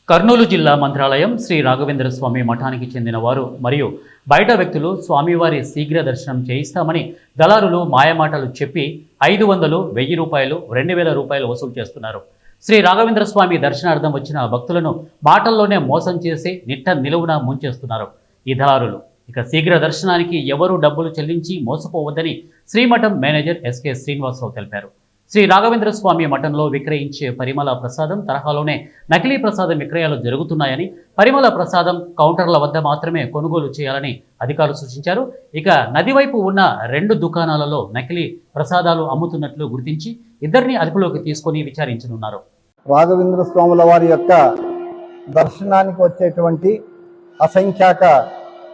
కర్నూలు జిల్లా మంత్రాలయం శ్రీ రాఘవేంద్ర స్వామి మఠానికి చెందిన వారు మరియు బయట వ్యక్తులు స్వామివారి శీఘ్ర దర్శనం చేయిస్తామని దళారులు మాయమాటలు చెప్పి 500, 1000 రూపాయలు, 2000 రూపాయలు వసూలు చేస్తున్నారు. శ్రీ రాఘవేంద్ర స్వామి దర్శనార్థం వచ్చిన భక్తులను మాటల్లోనే మోసం చేసి నిట్ట నిలువున ముంచేస్తున్నారు ఈ దళారులు. ఇక శీఘ్ర దర్శనానికి ఎవరూ డబ్బులు చెల్లించి మోసపోవద్దని శ్రీమఠం మేనేజర్ ఎస్కే శ్రీనివాసరావు తెలిపారు. శ్రీ రాఘవేంద్ర స్వామి మఠంలో విక్రయించే పరిమళ ప్రసాదం తరహాలోనే నకిలీ ప్రసాదం విక్రయాలు జరుగుతున్నాయని, పరిమళ ప్రసాదం కౌంటర్ల వద్ద మాత్రమే కొనుగోలు చేయాలని అధికారులు సూచించారు. ఇక నది వైపు ఉన్న 2 దుకాణాలలో నకిలీ ప్రసాదాలు అమ్ముతున్నట్లు గుర్తించి ఇద్దరిని అదుపులోకి తీసుకొని విచారించనున్నారు. రాఘవేంద్ర స్వాముల వారి యొక్క దర్శనానికి వచ్చేటువంటి అసంఖ్యాక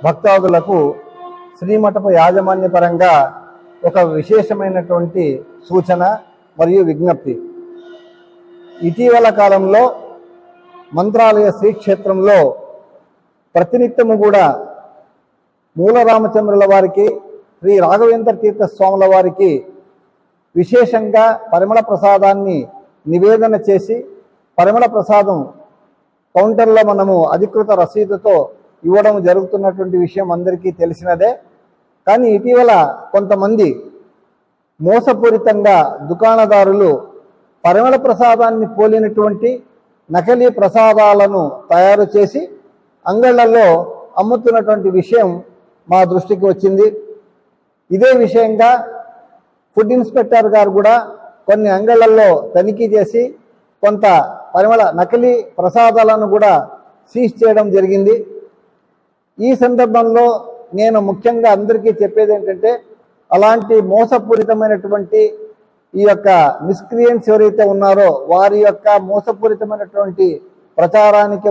భక్తాదులకు శ్రీమఠపు యాజమాన్యపరంగా ఒక విశేషమైనటువంటి సూచన మరియు విజ్ఞప్తి. ఇటీవల కాలంలో మంత్రాలయ శ్రీక్షేత్రంలో ప్రతినిత్యము కూడా మూలరామచంద్రుల వారికి, శ్రీ రాఘవేంద్ర తీర్థ స్వాముల వారికి విశేషంగా పరిమళ ప్రసాదాన్ని నివేదన చేసి, పరిమళ ప్రసాదం కౌంటర్లో మనము అధికృత రసీదుతో ఇవ్వడం జరుగుతున్నటువంటి విషయం అందరికీ తెలిసినదే. కానీ ఇటీవల కొంతమంది మోసపూరితంగా దుకాణదారులు పరిమళ ప్రసాదాన్ని పోలినటువంటి నకిలీ ప్రసాదాలను తయారు చేసి అంగళ్లలో అమ్ముతున్నటువంటి విషయం మా దృష్టికి వచ్చింది. ఇదే విషయంగా ఫుడ్ ఇన్స్పెక్టర్ గారు కూడా కొన్ని అంగళ్లలో తనిఖీ చేసి కొంత పరిమళ నకిలీ ప్రసాదాలను కూడా సీజ్ చేయడం జరిగింది. ఈ సందర్భంలో నేను ముఖ్యంగా అందరికీ చెప్పేది ఏంటంటే, అలాంటి మోసపూరితమైనటువంటి ఈ యొక్క మిస్క్రియంట్స్ ఎవరైతే ఉన్నారో వారి యొక్క మోసపూరితమైనటువంటి ప్రచారానికి